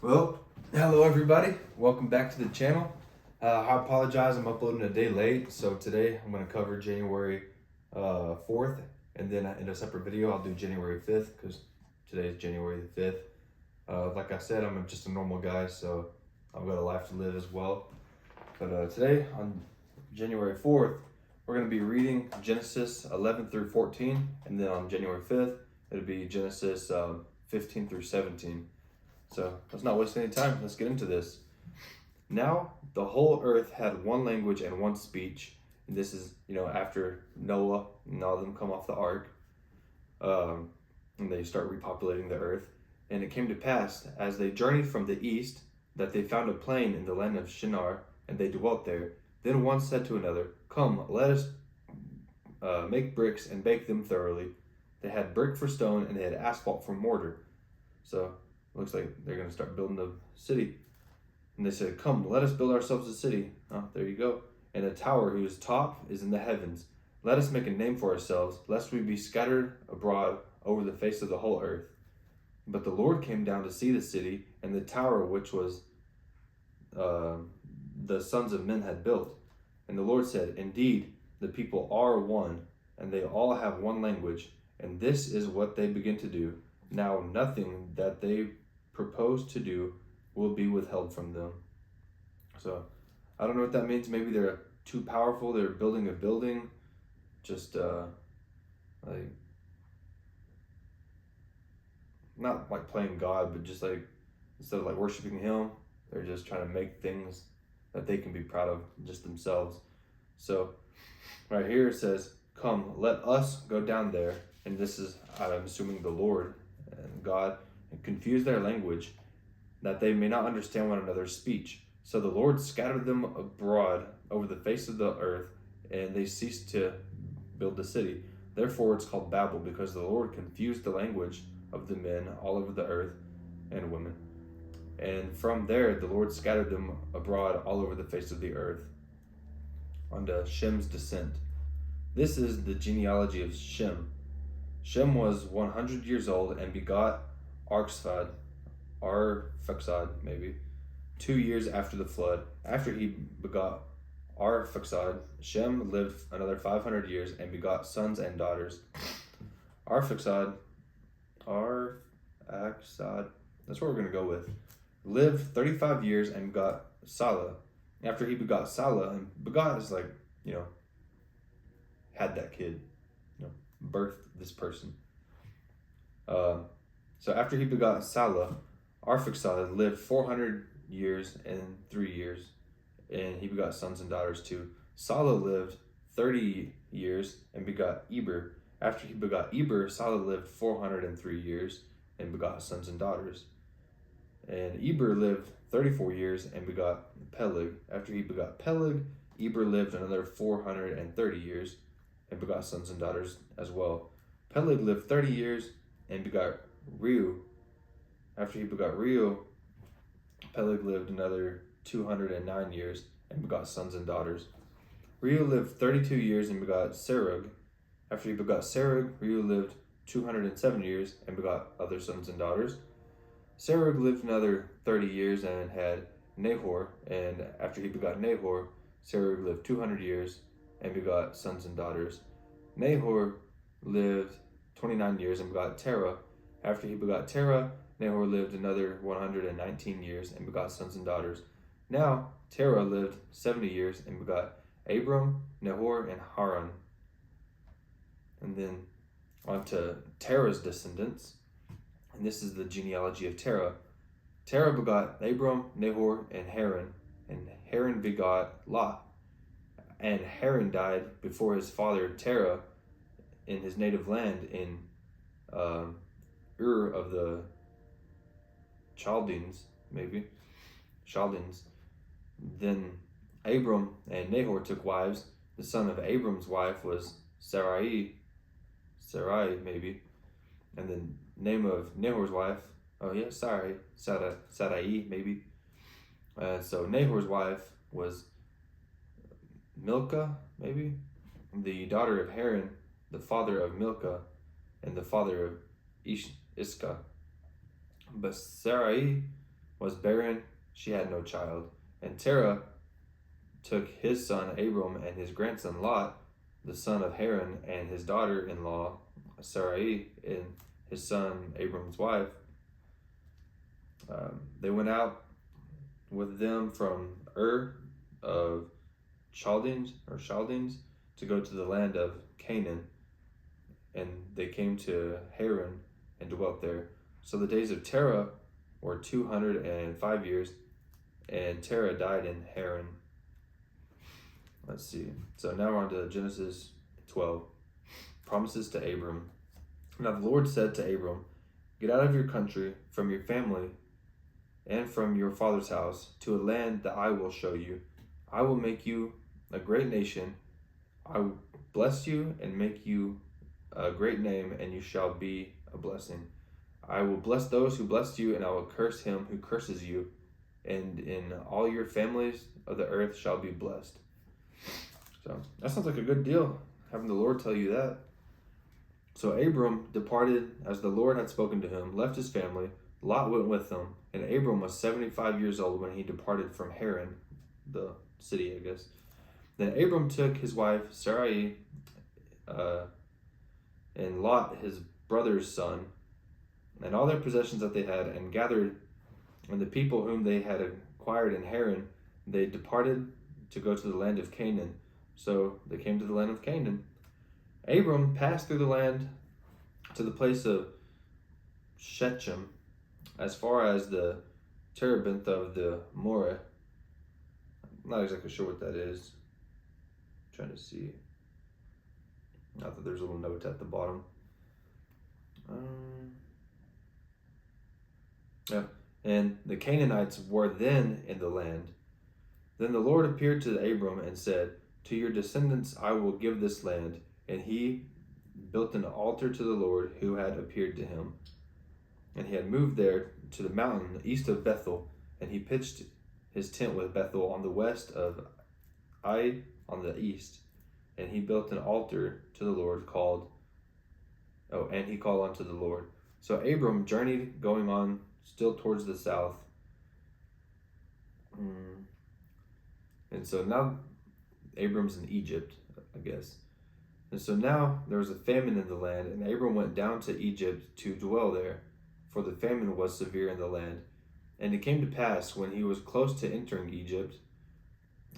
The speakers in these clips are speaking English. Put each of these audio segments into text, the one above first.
Well, hello everybody. Welcome back to the channel. I apologize, I'm uploading a day late. So today I'm going to cover January 4th, and then in a separate video I'll do January 5th because today is January the 5th. Like I said, I'm just a normal guy, so I've got a life to live as well. But today on January 4th, we're going to be reading Genesis 11 through 14, and then on January 5th, it'll be Genesis 15 through 17. So let's not waste any time. Let's get into this. Now the whole earth had one language and one speech. And this is, after Noah and all of them come off the ark, and they start repopulating the earth. And it came to pass, as they journeyed from the east, that they found a plain in the land of Shinar, and they dwelt there. Then one said to another, "Come, let us make bricks and bake them thoroughly." They had brick for stone, and they had asphalt for mortar. So looks like they're going to start building the city. And they said, "Come, let us build ourselves a city." Oh, there you go. "And a tower whose top is in the heavens. Let us make a name for ourselves, lest we be scattered abroad over the face of the whole earth." But the Lord came down to see the city and the tower which was the sons of men had built. And the Lord said, "Indeed, the people are one, and they all have one language, and this is what they begin to do. Now nothing that they propose to do will be withheld from them." So I don't know what that means. Maybe they're too powerful. They're building a building, just like not like playing God, but just like instead of like worshiping Him, they're just trying to make things that they can be proud of just themselves. So right here it says, "Come, let us go down there," and this is, I'm assuming, the Lord and God, "and confuse their language, that they may not understand one another's speech." So the Lord scattered them abroad over the face of the earth, and they ceased to build the city. Therefore it's called Babel, because the Lord confused the language of the men all over the earth, and women. And from there the Lord scattered them abroad all over the face of the earth. On to Shem's descent. This is the genealogy of Shem. Shem was 100 years old and begot Arphaxad, 2 years after the flood. After he begot Arphaxad, Shem lived another 500 years and begot sons and daughters. Arphaxad, that's what we're going to go with, lived 35 years and begot Salah. After he begot Salah, and begot is like, had that kid, birthed this person. So after he begot Salah, Arphaxad lived 400 years and 3 years, and he begot sons and daughters too. Salah lived 30 years and begot Eber. After he begot Eber, Salah lived 403 years and begot sons and daughters. And Eber lived 34 years and begot Peleg. After he begot Peleg, Eber lived another 430 years and begot sons and daughters as well. Peleg lived 30 years and begot Reu. After he begot Reu, Peleg lived another 209 years and begot sons and daughters. Reu lived 32 years and begot Serug. After he begot Serug, Reu lived 207 years and begot other sons and daughters. Serug lived another 30 years and had Nahor, and after he begot Nahor, Serug lived 200 years and begot sons and daughters. Nahor lived 29 years and begot Terah. After he begot Terah, Nahor lived another 119 years and begot sons and daughters. Now Terah lived 70 years and begot Abram, Nahor, and Haran. And then on to Terah's descendants. And this is the genealogy of Terah. Terah begot Abram, Nahor, and Haran begot Lot. And Haran died before his father Terah in his native land in Ur of the Chaldeans. Then Abram and Nahor took wives. The son of Abram's wife was Sarai, and the name of Nahor's wife, Sarai, maybe. So Nahor's wife was Milcah, maybe, the daughter of Haran, the father of Milcah, and the father of Iscah. But Sarai was barren, she had no child. And Terah took his son Abram and his grandson Lot, the son of Haran, and his daughter-in-law Sarai, and his son Abram's wife. They went out with them from Ur of Chaldeans to go to the land of Canaan, and they came to Haran and dwelt there. So the days of Terah were 205 years, and Terah died in Haran. Let's see. So now we're on to Genesis 12. Promises to Abram. Now the Lord said to Abram, "Get out of your country, from your family, and from your father's house, to a land that I will show you. I will make you a great nation. I will bless you and make you a great name, and you shall be a blessing. I will bless those who bless you, and I will curse him who curses you, and in all your families of the earth shall be blessed." So that sounds like a good deal, having the Lord tell you that. So Abram departed as the Lord had spoken to him, left his family. Lot went with him, and Abram was 75 years old when he departed from Haran, the city, I guess. Then Abram took his wife Sarai, and Lot his brother's son, and all their possessions that they had, and gathered, and the people whom they had acquired in Haran, they departed to go to the land of Canaan. So they came to the land of Canaan. Abram passed through the land to the place of Shechem, as far as the terebinth of the Moreh. I'm not exactly sure what that is. I'm trying to see. Not that there's a little note at the bottom. Yeah. And the Canaanites were then in the land. Then the Lord appeared to Abram and said, "To your descendants I will give this land." And he built an altar to the Lord who had appeared to him. And he had moved there to the mountain east of Bethel, and he pitched his tent with Bethel on the west of Ai on the east. And he built an altar to the Lord and he called unto the Lord. So Abram journeyed, going on still towards the south. And so now Abram's in Egypt, I guess. And so now there was a famine in the land, and Abram went down to Egypt to dwell there, for the famine was severe in the land. And it came to pass, when he was close to entering Egypt,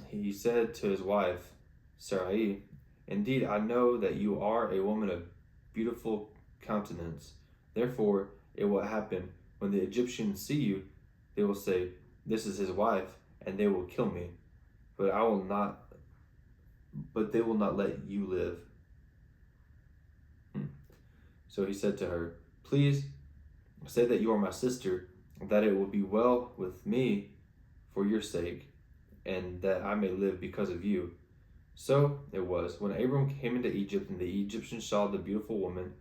he said to his wife Sarai, "Indeed, I know that you are a woman of beautiful countenance. Therefore, it will happen, when the Egyptians see you, they will say, 'This is his wife,' and they will kill me. But they will not let you live." So he said to her, "Please say that you are my sister, that it will be well with me for your sake, and that I may live because of you." So it was, when Abram came into Egypt, and the Egyptians saw the beautiful woman,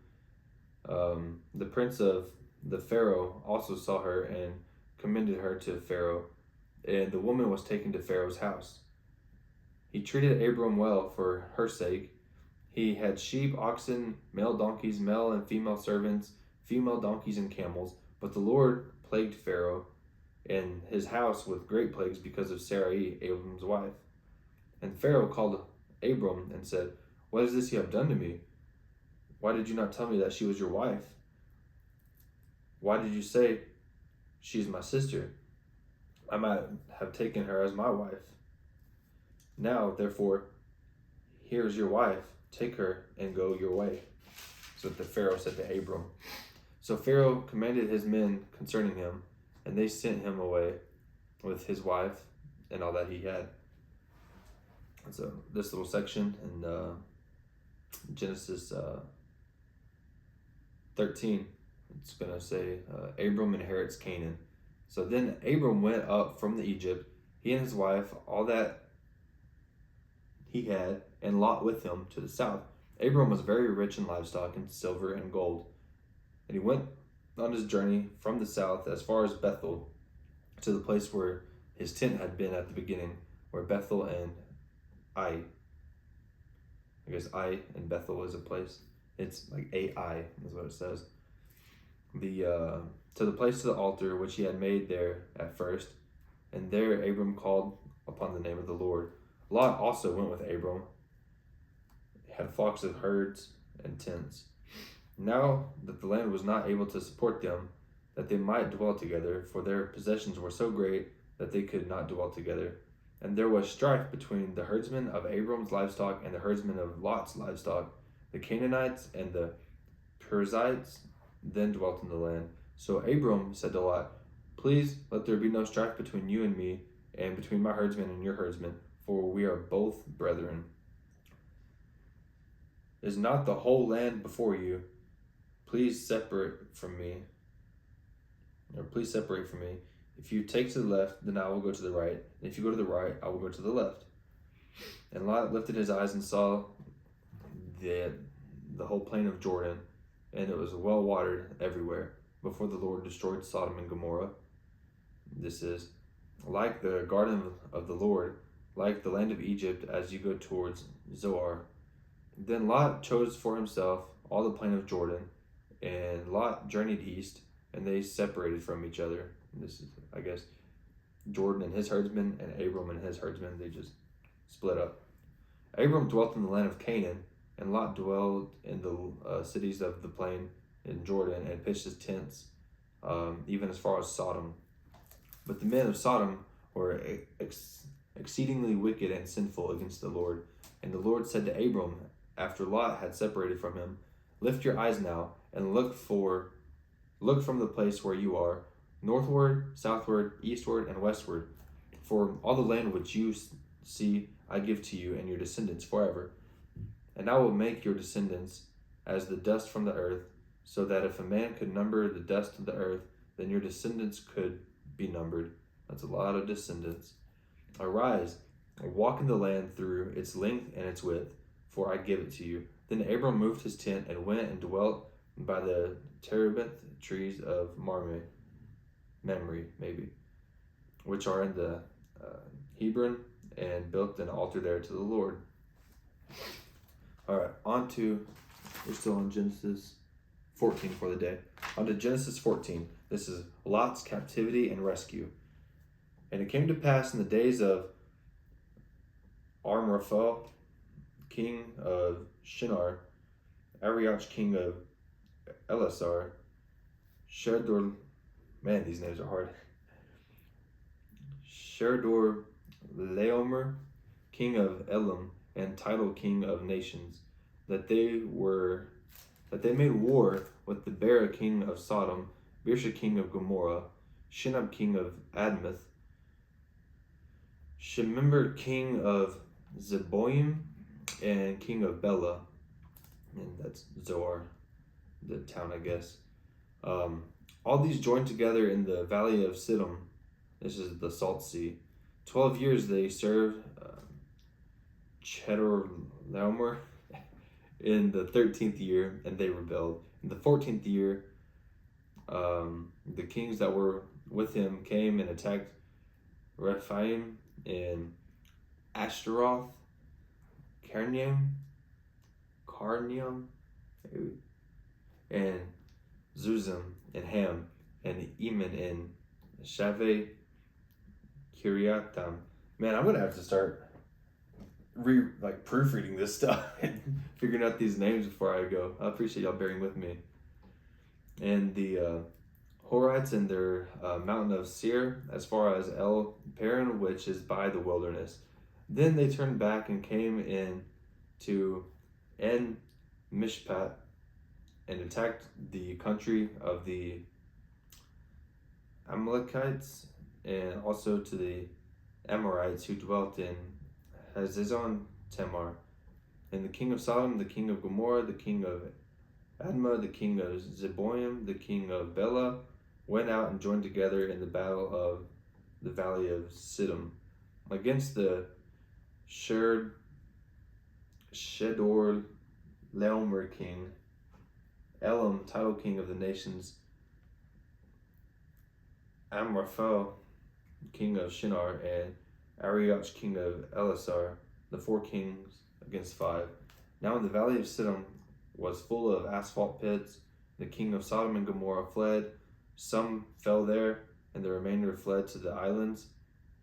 the prince of the Pharaoh also saw her and commended her to Pharaoh, and the woman was taken to Pharaoh's house. He treated Abram well for her sake. He had sheep, oxen, male donkeys, male and female servants, female donkeys and camels. But the Lord plagued Pharaoh and his house with great plagues because of Sarai, Abram's wife. And Pharaoh called Abram and said, "What is this you have done to me? Why did you not tell me that she was your wife? Why did you say, 'She is my sister'? I might have taken her as my wife. Now, therefore, here is your wife. Take her and go your way." So the Pharaoh said to Abram. So Pharaoh commanded his men concerning him, and they sent him away with his wife and all that he had. And so this little section in Genesis 13, it's going to say Abram inherits Canaan. So then Abram went up from Egypt, he and his wife, all that he had, and Lot with him to the south. Abram was very rich in livestock and silver and gold. And he went on his journey from the south as far as Bethel, to the place where his tent had been at the beginning, where Bethel and I guess I and Bethel is a place. It's like AI is what it says. The to the place of the altar which he had made there at first, and there Abram called upon the name of the Lord. Lot also went with Abram, had flocks of herds and tents. Now that the land was not able to support them, that they might dwell together, for their possessions were so great that they could not dwell together. And there was strife between the herdsmen of Abram's livestock and the herdsmen of Lot's livestock. The Canaanites and the Perizzites then dwelt in the land. So Abram said to Lot, "Please let there be no strife between you and me, and between my herdsmen and your herdsmen, for we are both brethren. Is not the whole land before you? Please separate from me. If you take to the left, then I will go to the right. And if you go to the right, I will go to the left." And Lot lifted his eyes and saw the whole plain of Jordan, and it was well watered everywhere, before the Lord destroyed Sodom and Gomorrah. This is like the garden of the Lord, like the land of Egypt, as you go towards Zoar. Then Lot chose for himself all the plain of Jordan, and Lot journeyed east, and they separated from each other. This is, I guess, Jordan and his herdsmen, and Abram and his herdsmen, they just split up. Abram dwelt in the land of Canaan, and Lot dwelled in the cities of the plain in Jordan, and pitched his tents, even as far as Sodom. But the men of Sodom were exceedingly wicked and sinful against the Lord. And the Lord said to Abram, after Lot had separated from him, "Lift your eyes now, and look from the place where you are, northward, southward, eastward, and westward. For all the land which you see I give to you and your descendants forever. And I will make your descendants as the dust from the earth, so that if a man could number the dust of the earth, then your descendants could be numbered." That's a lot of descendants. "Arise, walk in the land through its length and its width, for I give it to you." Then Abram moved his tent and went and dwelt by the terebinth trees of Mamre, which are in the Hebron, and built an altar there to the Lord. All right, we're still on Genesis 14 for the day. On to Genesis 14. This is Lot's captivity and rescue. "And it came to pass in the days of Amraphel, king of Shinar, Arioch, king of Elasar, Sherdor, man, these names are hard, Sherdor Laomer, king of Elam, and Tidal, king of nations, that they made war with the Bera, king of Sodom, Birsha, king of Gomorrah, Shinab, king of Admath, Shemember, king of Zeboim, and king of Bela," and that's Zoar, the town, I guess. "All these joined together in the valley of Siddim." This is the Salt Sea. 12 years they served Chedorlaomer. In the 13th year, and they rebelled. In the 14th year, the kings that were with him came and attacked Rephaim and Ashtaroth, Carnium, and Zuzim, and Ham, and Eman, and Shaveh, Kiriatam. Man, I'm gonna have to start proofreading this stuff and figuring out these names before I go. I appreciate y'all bearing with me. "And the Horites in their mountain of Seir, as far as El Paran, which is by the wilderness. Then they turned back and came in to En Mishpat, and attacked the country of the Amalekites, and also to the Amorites who dwelt in Hazazon Tamar. And the king of Sodom, the king of Gomorrah, the king of Admah, the king of Zeboim, the king of Bela, went out and joined together in the battle of the valley of Siddim against the Shedor Laomer king, Elam, Tidal, king of the nations, Amraphel, king of Shinar, and Arioch, king of Elasar, the 4 kings against 5. Now in the valley of Siddim was full of asphalt pits, the king of Sodom and Gomorrah fled. Some fell there, and the remainder fled to the islands,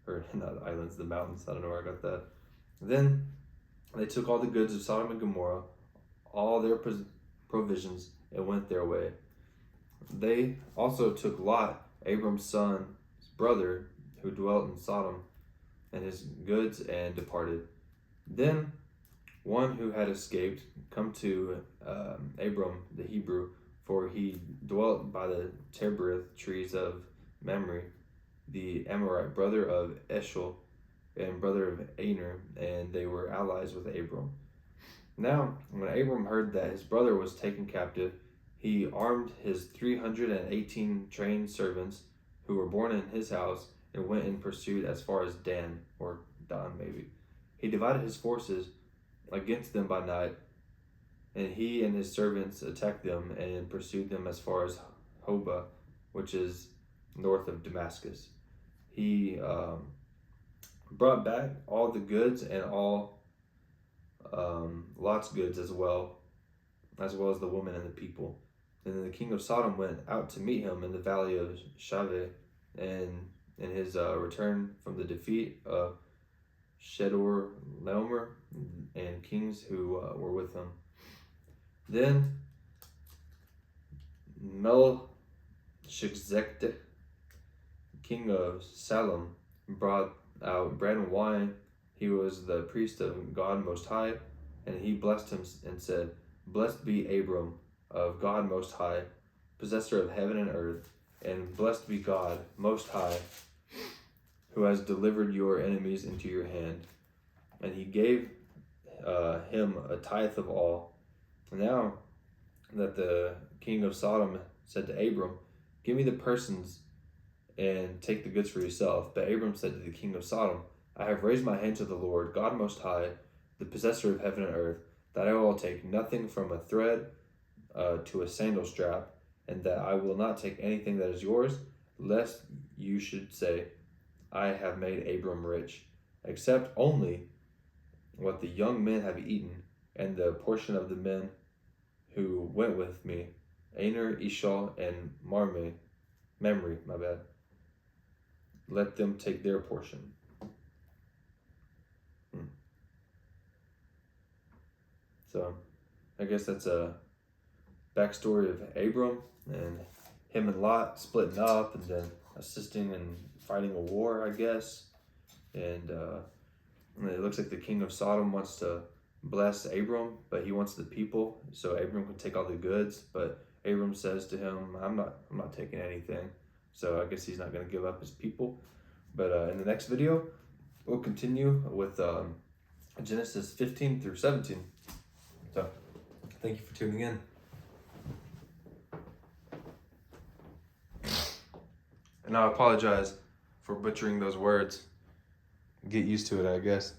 or not the islands, the mountains. I don't know where I got that. Then they took all the goods of Sodom and Gomorrah, all their provisions, and went their way. They also took Lot, Abram's son's brother, who dwelt in Sodom, and his goods, and departed. Then one who had escaped come to Abram the Hebrew, for he dwelt by the terebinth trees of Mamre, the Amorite, brother of Eshcol and brother of Aner, and they were allies with Abram. Now, when Abram heard that his brother was taken captive, he armed his 318 trained servants who were born in his house and went in pursuit as far as Dan, or Dan maybe. He divided his forces against them by night, and he and his servants attacked them and pursued them as far as Hobah, which is north of Damascus. He brought back all the goods and all Lot's goods as well as the women and the people. And then the king of Sodom went out to meet him in the valley of Shaveh, and in his return from the defeat of Chedorlaomer and kings who were with him. Then Melchizedek, king of Salem, brought out bread and wine. He was the priest of God Most High, and he blessed him and said, "Blessed be Abram of God Most High, possessor of heaven and earth, and blessed be God Most High, who has delivered your enemies into your hand." And he gave him a tithe of all. Now that the king of Sodom said to Abram, "Give me the persons and take the goods for yourself." But Abram said to the king of Sodom, "I have raised my hand to the Lord, God Most High, the possessor of heaven and earth, that I will take nothing from a thread to a sandal strap, and that I will not take anything that is yours, lest you should say, I have made Abram rich, except only what the young men have eaten, and the portion of the men who went with me, Aner, Eshcol, and Mamre, let them take their portion." So, I guess that's a backstory of Abram and him and Lot splitting up and then assisting and fighting a war, I guess. And it looks like the king of Sodom wants to bless Abram, but he wants the people, so Abram can take all the goods. But Abram says to him, I'm not taking anything. So I guess he's not going to give up his people. But in the next video, we'll continue with Genesis 15 through 17. So, thank you for tuning in. And I apologize for butchering those words. Get used to it, I guess.